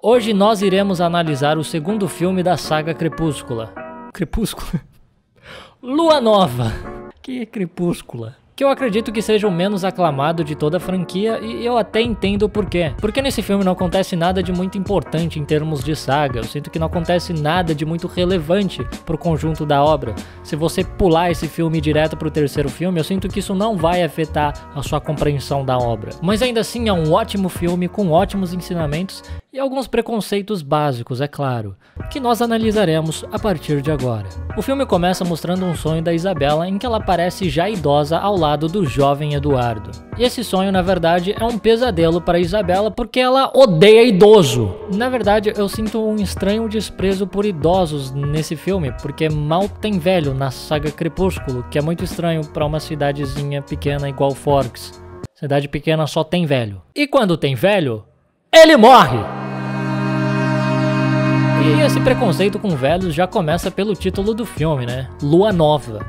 Hoje nós iremos analisar o segundo filme da saga Crepúscula. Crepúscula? Lua Nova. Que é Crepúscula? Que eu acredito que seja o menos aclamado de toda a franquia, e eu até entendo o porquê. Porque nesse filme não acontece nada de muito importante em termos de saga. Eu sinto que não acontece nada de muito relevante pro conjunto da obra. Se você pular esse filme direto pro terceiro filme, eu sinto que isso não vai afetar a sua compreensão da obra. Mas ainda assim é um ótimo filme com ótimos ensinamentos e alguns preconceitos básicos, é claro, que nós analisaremos a partir de agora. O filme começa mostrando um sonho da Isabela em que ela parece já idosa ao lado do jovem Eduardo. E esse sonho, na verdade, é um pesadelo para Isabela porque ela odeia idoso. Na verdade, eu sinto um estranho desprezo por idosos nesse filme, porque mal tem velho na saga Crepúsculo, que é muito estranho para uma cidadezinha pequena igual Forks. Cidade pequena só tem velho. E quando tem velho, ele morre! E esse preconceito com velhos já começa pelo título do filme, né? Lua Nova.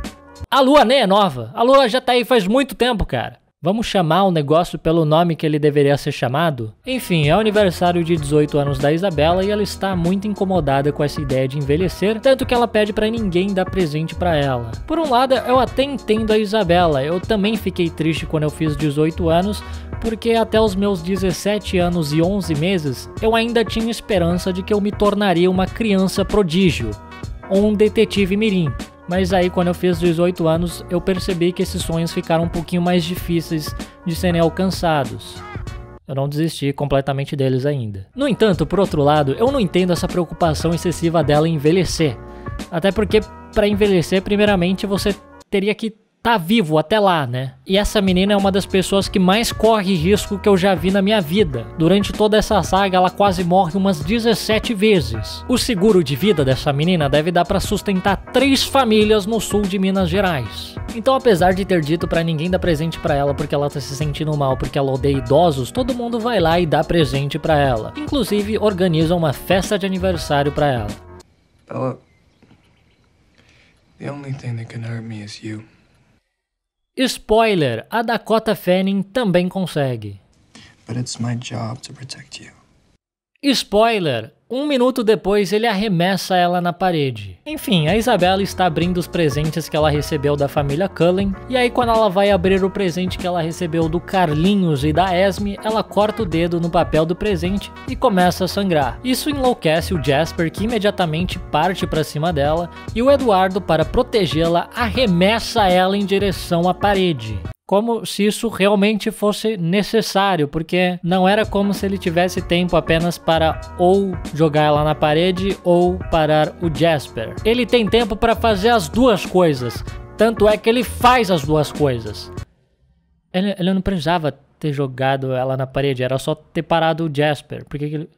A lua nem é nova, a lua já tá aí faz muito tempo, cara. Vamos chamar o negócio pelo nome que ele deveria ser chamado? Enfim, é o aniversário de 18 anos da Isabela e ela está muito incomodada com essa ideia de envelhecer, tanto que ela pede pra ninguém dar presente pra ela. Por um lado, eu até entendo a Isabela, eu também fiquei triste quando eu fiz 18 anos, porque até os meus 17 anos e 11 meses, eu ainda tinha esperança de que eu me tornaria uma criança prodígio, ou um detetive mirim. Mas aí quando eu fiz 18 anos, eu percebi que esses sonhos ficaram um pouquinho mais difíceis de serem alcançados. Eu não desisti completamente deles ainda. No entanto, por outro lado, eu não entendo essa preocupação excessiva dela em envelhecer. Até porque para envelhecer, primeiramente, você teria que tá vivo até lá, né? E essa menina é uma das pessoas que mais corre risco que eu já vi na minha vida. Durante toda essa saga, ela quase morre umas 17 vezes. O seguro de vida dessa menina deve dar pra sustentar 3 famílias no sul de Minas Gerais. Então, apesar de ter dito pra ninguém dar presente pra ela porque ela tá se sentindo mal porque ela odeia idosos, todo mundo vai lá e dá presente pra ela. Inclusive, organiza uma festa de aniversário pra ela. Bella, the only thing that can hurt me is you. Spoiler, a Dakota Fanning também consegue. But it's my job to protect you. Spoiler, 1 minuto depois ele arremessa ela na parede. Enfim, a Isabela está abrindo os presentes que ela recebeu da família Cullen, e aí quando ela vai abrir o presente que ela recebeu do Carlinhos e da Esme, ela corta o dedo no papel do presente e começa a sangrar. Isso enlouquece o Jasper, que imediatamente parte para cima dela, e o Eduardo, para protegê-la, arremessa ela em direção à parede. Como se isso realmente fosse necessário, porque não era como se ele tivesse tempo apenas para ou jogar ela na parede ou parar o Jasper. Ele tem tempo para fazer as duas coisas, tanto é que ele faz as duas coisas. Ele não precisava ter jogado ela na parede, era só ter parado o Jasper. Por que ele...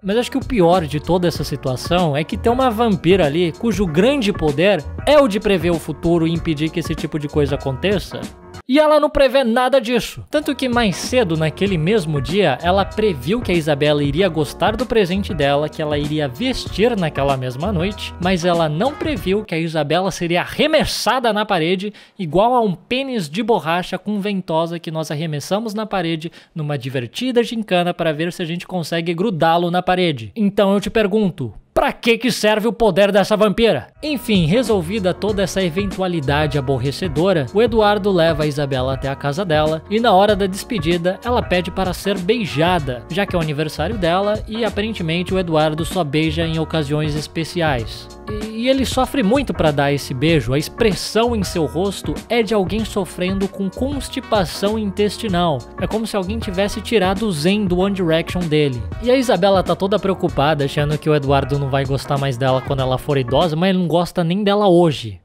Mas acho que o pior de toda essa situação é que tem uma vampira ali cujo grande poder é o de prever o futuro e impedir que esse tipo de coisa aconteça. E ela não prevê nada disso. Tanto que mais cedo, naquele mesmo dia, ela previu que a Isabela iria gostar do presente dela, que ela iria vestir naquela mesma noite, mas ela não previu que a Isabela seria arremessada na parede, igual a um pênis de borracha com ventosa que nós arremessamos na parede numa divertida gincana para ver se a gente consegue grudá-lo na parede. Então eu te pergunto, pra que serve o poder dessa vampira? Enfim, resolvida toda essa eventualidade aborrecedora, o Eduardo leva a Isabela até a casa dela e na hora da despedida ela pede para ser beijada, já que é o aniversário dela e aparentemente o Eduardo só beija em ocasiões especiais. E ele sofre muito para dar esse beijo, a expressão em seu rosto é de alguém sofrendo com constipação intestinal. É como se alguém tivesse tirado o zen do One Direction dele. E a Isabela tá toda preocupada, achando que o Eduardo não vai gostar mais dela quando ela for idosa, mas ele não gosta nem dela hoje.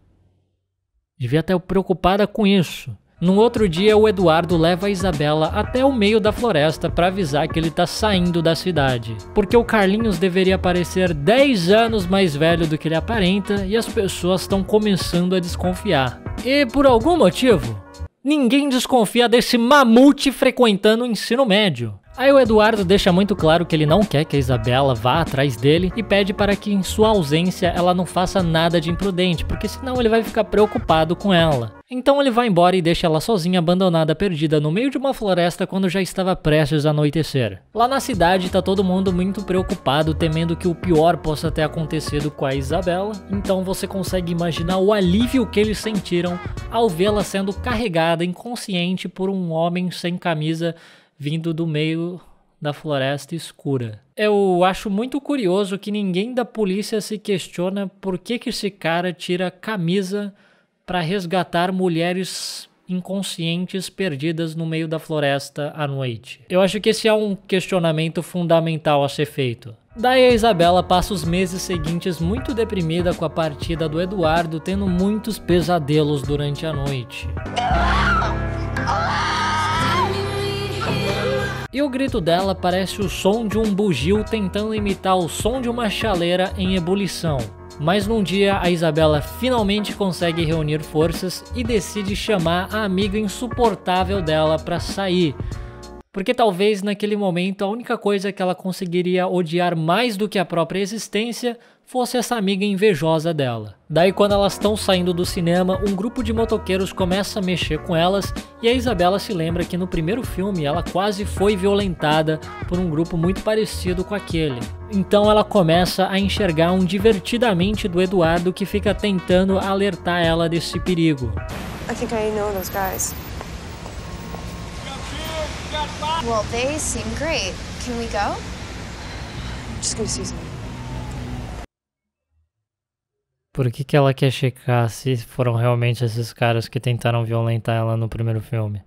Devia estar preocupada com isso. No outro dia, o Eduardo leva a Isabela até o meio da floresta para avisar que ele tá saindo da cidade. Porque o Carlinhos deveria parecer 10 anos mais velho do que ele aparenta e as pessoas estão começando a desconfiar. E por algum motivo, ninguém desconfia desse mamute frequentando o ensino médio. Aí o Eduardo deixa muito claro que ele não quer que a Isabela vá atrás dele e pede para que em sua ausência ela não faça nada de imprudente, porque senão ele vai ficar preocupado com ela. Então ele vai embora e deixa ela sozinha, abandonada, perdida no meio de uma floresta quando já estava prestes a anoitecer. Lá na cidade tá todo mundo muito preocupado, temendo que o pior possa ter acontecido com a Isabella. Então você consegue imaginar o alívio que eles sentiram ao vê-la sendo carregada inconsciente por um homem sem camisa vindo do meio da floresta escura. Eu acho muito curioso que ninguém da polícia se questiona por que esse cara tira a camisa para resgatar mulheres inconscientes perdidas no meio da floresta à noite. Eu acho que esse é um questionamento fundamental a ser feito. Daí a Isabella passa os meses seguintes muito deprimida com a partida do Eduardo, tendo muitos pesadelos durante a noite. E o grito dela parece o som de um bugio tentando imitar o som de uma chaleira em ebulição. Mas num dia a Isabella finalmente consegue reunir forças e decide chamar a amiga insuportável dela para sair. Porque talvez naquele momento a única coisa que ela conseguiria odiar mais do que a própria existência fosse essa amiga invejosa dela. Daí quando elas estão saindo do cinema, um grupo de motoqueiros começa a mexer com elas e a Isabella se lembra que no primeiro filme ela quase foi violentada por um grupo muito parecido com aquele. Então ela começa a enxergar um divertidamente do Eduardo que fica tentando alertar ela desse perigo. I think I know those guys. Well, they seem great. Can we go? Just gonna see some. Por que ela quer checar se foram realmente esses caras que tentaram violentar ela no primeiro filme?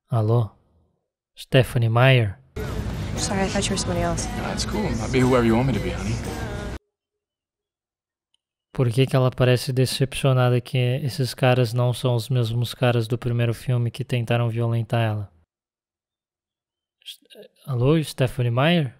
Alô? Stephanie Meyer? Sorry, I thought you were somebody else. That's cool. I'll be whoever you want me to be, honey. Por que ela parece decepcionada que esses caras não são os mesmos caras do primeiro filme que tentaram violentar ela? Alô, Stephanie Meyer?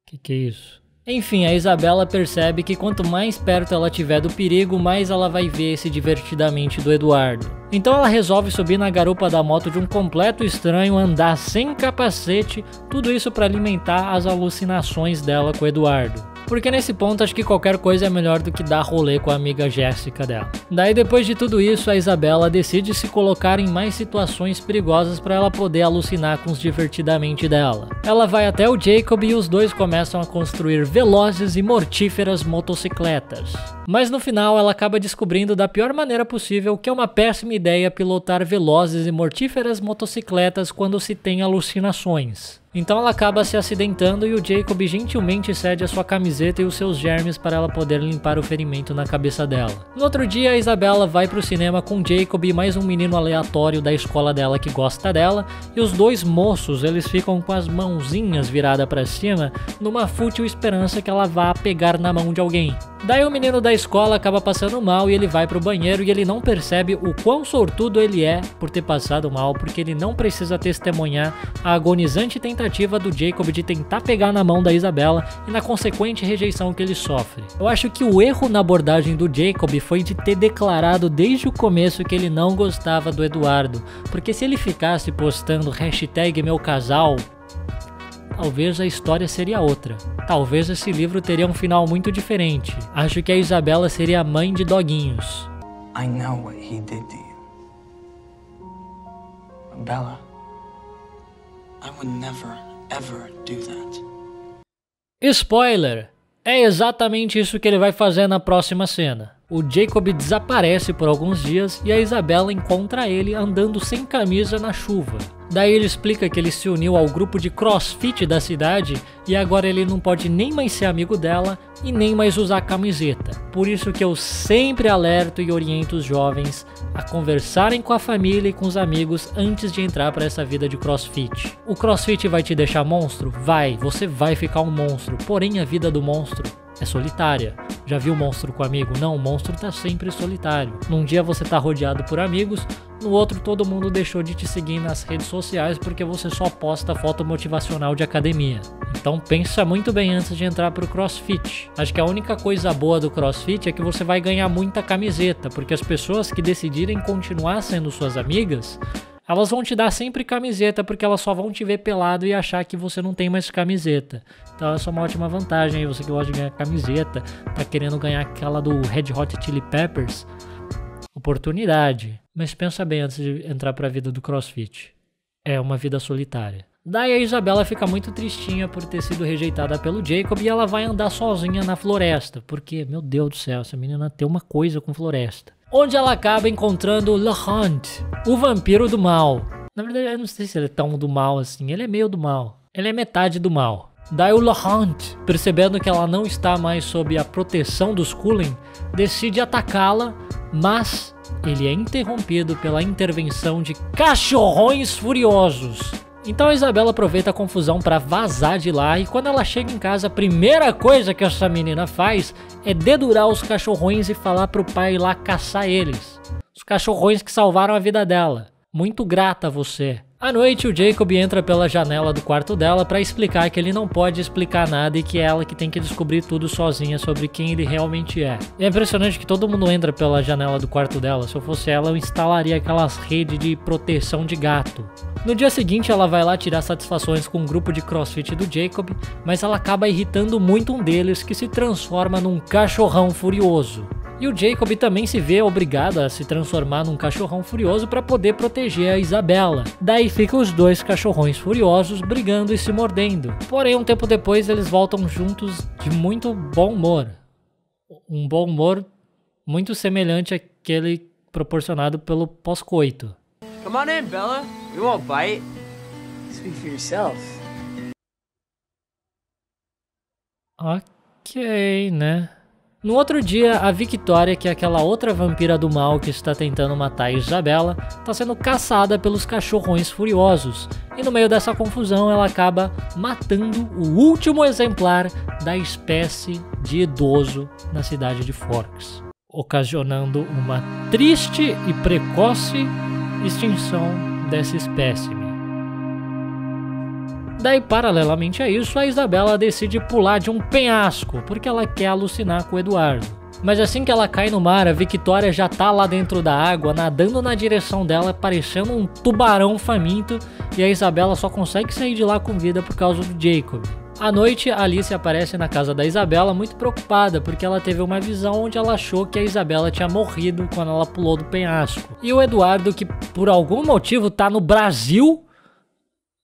Que é isso? Enfim, a Isabella percebe que quanto mais perto ela tiver do perigo, mais ela vai ver esse divertidamente do Eduardo. Então ela resolve subir na garupa da moto de um completo estranho, andar sem capacete, tudo isso para alimentar as alucinações dela com o Eduardo. Porque nesse ponto acho que qualquer coisa é melhor do que dar rolê com a amiga Jéssica dela. Daí depois de tudo isso, a Isabella decide se colocar em mais situações perigosas para ela poder alucinar com os divertidamente dela. Ela vai até o Jacob e os dois começam a construir velozes e mortíferas motocicletas. Mas no final ela acaba descobrindo da pior maneira possível que é uma péssima ideia pilotar velozes e mortíferas motocicletas quando se tem alucinações. Então ela acaba se acidentando e o Jacob gentilmente cede a sua camiseta e os seus germes para ela poder limpar o ferimento na cabeça dela. No outro dia, a Isabella vai pro cinema com Jacob e mais um menino aleatório da escola dela que gosta dela, e os dois moços eles ficam com as mãozinhas viradas para cima numa fútil esperança que ela vá pegar na mão de alguém. Daí o menino da escola acaba passando mal e ele vai pro banheiro e ele não percebe o quão sortudo ele é por ter passado mal, porque ele não precisa testemunhar a agonizante tentativa do Jacob de tentar pegar na mão da Isabella e na consequente rejeição que ele sofre. Eu acho que o erro na abordagem do Jacob foi de ter declarado desde o começo que ele não gostava do Eduardo, porque se ele ficasse postando #MeuCasal, talvez a história seria outra. Talvez esse livro teria um final muito diferente. Acho que a Isabella seria a mãe de doguinhos. I know what he did to you. But Bella, I would never, ever do that. Spoiler! É exatamente isso que ele vai fazer na próxima cena. O Jacob desaparece por alguns dias e a Isabella encontra ele andando sem camisa na chuva. Daí ele explica que ele se uniu ao grupo de CrossFit da cidade e agora ele não pode nem mais ser amigo dela e nem mais usar camiseta. Por isso que eu sempre alerto e oriento os jovens a conversarem com a família e com os amigos antes de entrar para essa vida de CrossFit. O CrossFit vai te deixar monstro? Vai, você vai ficar um monstro, porém a vida do monstro é solitária. Já viu o monstro com amigo? Não, o monstro tá sempre solitário. Num dia você tá rodeado por amigos, no outro todo mundo deixou de te seguir nas redes sociais porque você só posta foto motivacional de academia. Então pensa muito bem antes de entrar pro CrossFit. Acho que a única coisa boa do CrossFit é que você vai ganhar muita camiseta, porque as pessoas que decidirem continuar sendo suas amigas, elas vão te dar sempre camiseta, porque elas só vão te ver pelado e achar que você não tem mais camiseta. Então essa é uma ótima vantagem aí, você que gosta de ganhar camiseta, tá querendo ganhar aquela do Red Hot Chili Peppers, oportunidade. Mas pensa bem antes de entrar pra vida do CrossFit. É uma vida solitária. Daí a Isabela fica muito tristinha por ter sido rejeitada pelo Jacob e ela vai andar sozinha na floresta. Porque, meu Deus do céu, essa menina tem uma coisa com floresta. Onde ela acaba encontrando Laurent, o vampiro do mal. Na verdade, eu não sei se ele é tão do mal assim. Ele é meio do mal. Ele é metade do mal. Daí o Laurent, percebendo que ela não está mais sob a proteção dos Cullen, decide atacá-la, mas ele é interrompido pela intervenção de cachorrões furiosos. Então a Isabela aproveita a confusão para vazar de lá e quando ela chega em casa, a primeira coisa que essa menina faz é dedurar os cachorrões e falar pro pai ir lá caçar eles. Os cachorrões que salvaram a vida dela. Muito grata a você. À noite, o Jacob entra pela janela do quarto dela para explicar que ele não pode explicar nada e que é ela que tem que descobrir tudo sozinha sobre quem ele realmente é. E é impressionante que todo mundo entra pela janela do quarto dela. Se eu fosse ela, eu instalaria aquelas redes de proteção de gato. No dia seguinte, ela vai lá tirar satisfações com um grupo de CrossFit do Jacob, mas ela acaba irritando muito um deles que se transforma num cachorrão furioso. E o Jacob também se vê obrigado a se transformar num cachorrão furioso para poder proteger a Isabela. Daí ficam os dois cachorrões furiosos brigando e se mordendo. Porém, um tempo depois eles voltam juntos de muito bom humor. Um bom humor muito semelhante àquele proporcionado pelo pós-coito. Come on in, Bella. We won't bite. Speak for yourself. Ok, né? No outro dia, a Victoria, que é aquela outra vampira do mal que está tentando matar a Isabela, está sendo caçada pelos cachorrões furiosos. E no meio dessa confusão, ela acaba matando o último exemplar da espécie de idoso na cidade de Forks, ocasionando uma triste e precoce extinção dessa espécime. Daí, paralelamente a isso, a Isabela decide pular de um penhasco, porque ela quer alucinar com o Eduardo. Mas assim que ela cai no mar, a Victoria já tá lá dentro da água, nadando na direção dela, parecendo um tubarão faminto, e a Isabela só consegue sair de lá com vida por causa do Jacob. À noite, a Alice aparece na casa da Isabela muito preocupada, porque ela teve uma visão onde ela achou que a Isabela tinha morrido quando ela pulou do penhasco. E o Eduardo, que por algum motivo tá no Brasil,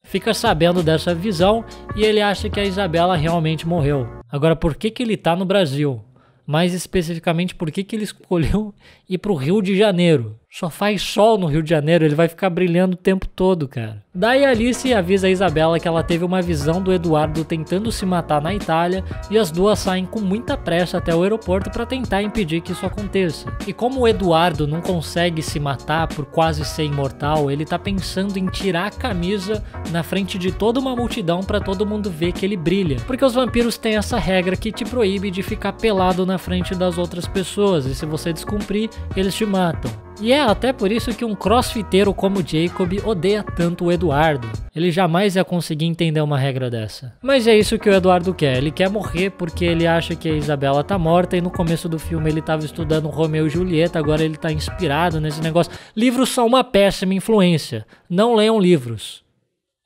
fica sabendo dessa visão e ele acha que a Isabela realmente morreu. Agora, por que ele tá no Brasil? Mais especificamente, por que ele escolheu ir pro Rio de Janeiro? Só faz sol no Rio de Janeiro, ele vai ficar brilhando o tempo todo, cara. Daí a Alice avisa a Isabela que ela teve uma visão do Eduardo tentando se matar na Itália e as duas saem com muita pressa até o aeroporto para tentar impedir que isso aconteça. E como o Eduardo não consegue se matar por quase ser imortal, ele tá pensando em tirar a camisa na frente de toda uma multidão para todo mundo ver que ele brilha. Porque os vampiros têm essa regra que te proíbe de ficar pelado na frente das outras pessoas e se você descumprir, eles te matam. E é até por isso que um crossfiteiro como Jacob odeia tanto o Eduardo. Ele jamais ia conseguir entender uma regra dessa. Mas é isso que o Eduardo quer. Ele quer morrer porque ele acha que a Isabela tá morta e no começo do filme ele tava estudando Romeu e Julieta, agora ele tá inspirado nesse negócio. Livros são uma péssima influência. Não leiam livros.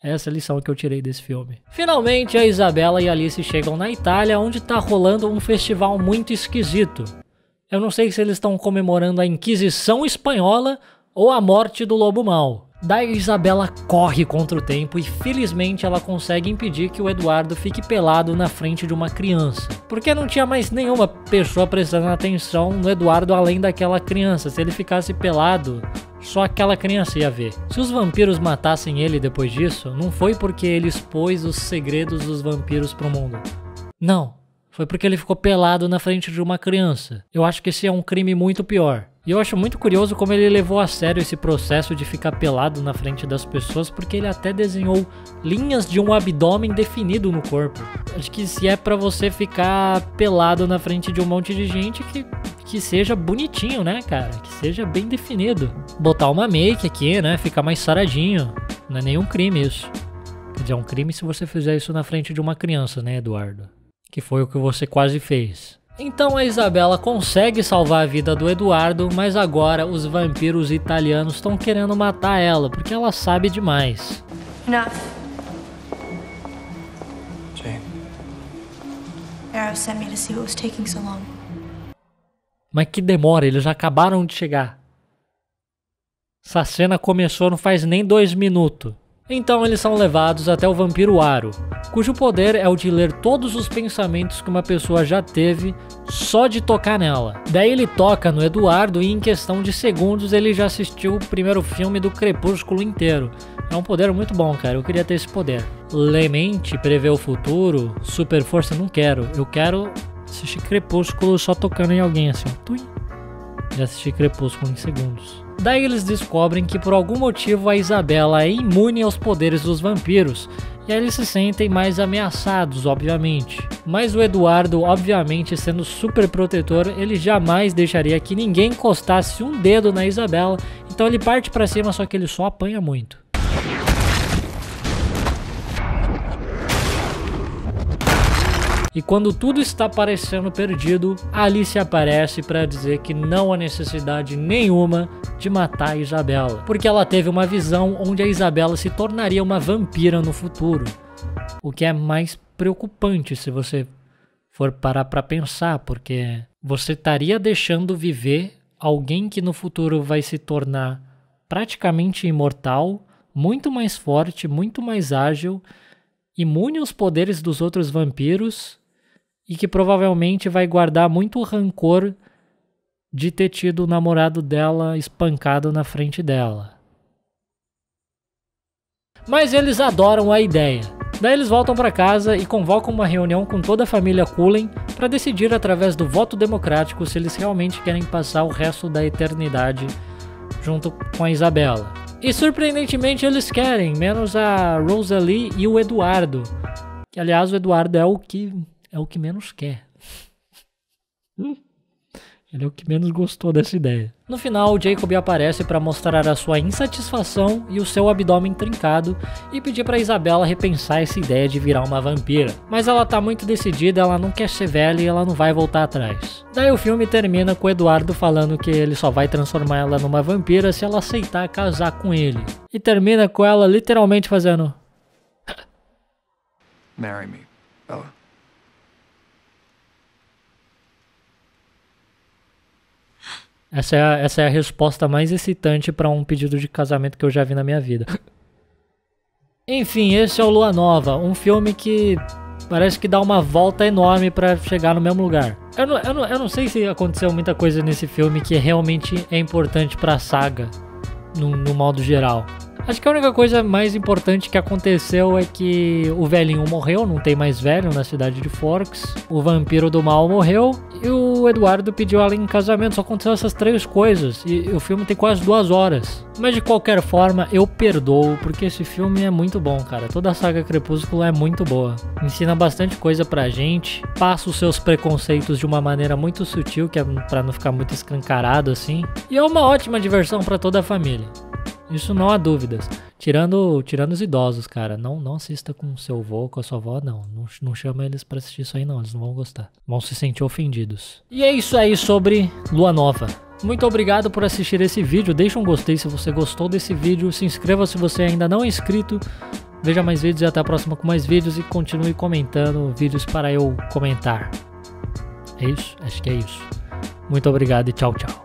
Essa é a lição que eu tirei desse filme. Finalmente, a Isabela e a Alice chegam na Itália, onde tá rolando um festival muito esquisito. Eu não sei se eles estão comemorando a Inquisição Espanhola ou a morte do Lobo Mau. Daí Isabela corre contra o tempo e felizmente ela consegue impedir que o Eduardo fique pelado na frente de uma criança. Porque não tinha mais nenhuma pessoa prestando atenção no Eduardo além daquela criança. Se ele ficasse pelado, só aquela criança ia ver. Se os vampiros matassem ele depois disso, não foi porque ele expôs os segredos dos vampiros pro mundo. Não. Foi porque ele ficou pelado na frente de uma criança. Eu acho que esse é um crime muito pior. E eu acho muito curioso como ele levou a sério esse processo de ficar pelado na frente das pessoas, porque ele até desenhou linhas de um abdômen definido no corpo. Acho que se é pra você ficar pelado na frente de um monte de gente, que seja bonitinho, né, cara? Que seja bem definido. Botar uma make aqui, né? Ficar mais saradinho. Não é nenhum crime isso. Quer dizer, é um crime se você fizer isso na frente de uma criança, né, Eduardo? Que foi o que você quase fez. Então a Isabela consegue salvar a vida do Eduardo, mas agora os vampiros italianos estão querendo matar ela, porque ela sabe demais. Enough. Jane. Arrow sent me to see what was taking so long. Mas que demora, eles já acabaram de chegar. Essa cena começou não faz nem 2 minutos. Então eles são levados até o vampiro Aro, cujo poder é o de ler todos os pensamentos que uma pessoa já teve só de tocar nela. Daí ele toca no Eduardo e em questão de segundos ele já assistiu o primeiro filme do Crepúsculo inteiro. É um poder muito bom, cara, eu queria ter esse poder. Ler mente, prever o futuro, super força, não quero. Eu quero assistir Crepúsculo só tocando em alguém assim, ó. Já assisti Crepúsculo em segundos. Daí eles descobrem que por algum motivo a Isabela é imune aos poderes dos vampiros, e aí eles se sentem mais ameaçados, obviamente. Mas o Eduardo, obviamente sendo super protetor, ele jamais deixaria que ninguém encostasse um dedo na Isabela, então ele parte pra cima, só que ele só apanha muito. E quando tudo está parecendo perdido, a Alice aparece para dizer que não há necessidade nenhuma de matar a Isabela, porque ela teve uma visão onde a Isabela se tornaria uma vampira no futuro. O que é mais preocupante se você for parar para pensar, porque você estaria deixando viver alguém que no futuro vai se tornar praticamente imortal, muito mais forte, muito mais ágil, imune aos poderes dos outros vampiros, e que provavelmente vai guardar muito rancor de ter tido o namorado dela espancado na frente dela. Mas eles adoram a ideia. Daí eles voltam para casa e convocam uma reunião com toda a família Cullen para decidir através do voto democrático se eles realmente querem passar o resto da eternidade junto com a Isabela. E surpreendentemente eles querem, menos a Rosalie e o Eduardo. Que aliás o Eduardo é o que menos quer. Ele é o que menos gostou dessa ideia. No final, o Jacob aparece para mostrar a sua insatisfação e o seu abdômen trincado e pedir para Isabela repensar essa ideia de virar uma vampira. Mas ela tá muito decidida, ela não quer ser velha e ela não vai voltar atrás. Daí o filme termina com o Eduardo falando que ele só vai transformar ela numa vampira se ela aceitar casar com ele. E termina com ela literalmente fazendo... Marry me, Bella. Essa é a resposta mais excitante para um pedido de casamento que eu já vi na minha vida. Enfim, esse é o Lua Nova, um filme que parece que dá uma volta enorme para chegar no mesmo lugar. Eu não sei se aconteceu muita coisa nesse filme que realmente é importante para a saga, no modo geral. Acho que a única coisa mais importante que aconteceu é que o velhinho morreu, não tem mais velho na cidade de Forks. O vampiro do mal morreu e o Eduardo pediu ela em casamento. Só aconteceu essas 3 coisas e o filme tem quase 2 horas. Mas de qualquer forma eu perdoo, porque esse filme é muito bom, cara. Toda a saga Crepúsculo é muito boa. Ensina bastante coisa pra gente, passa os seus preconceitos de uma maneira muito sutil, que é pra não ficar muito escancarado assim. E é uma ótima diversão pra toda a família. Isso não há dúvidas. Tirando os idosos, cara. Não assista com seu avô, com a sua avó, não. Não chama eles pra assistir isso aí, não. Eles não vão gostar. Vão se sentir ofendidos. E é isso aí sobre Lua Nova. Muito obrigado por assistir esse vídeo. Deixa um gostei se você gostou desse vídeo. Se inscreva se você ainda não é inscrito. Veja mais vídeos e até a próxima com mais vídeos. E continue comentando vídeos para eu comentar. É isso? Acho que é isso. Muito obrigado e tchau, tchau.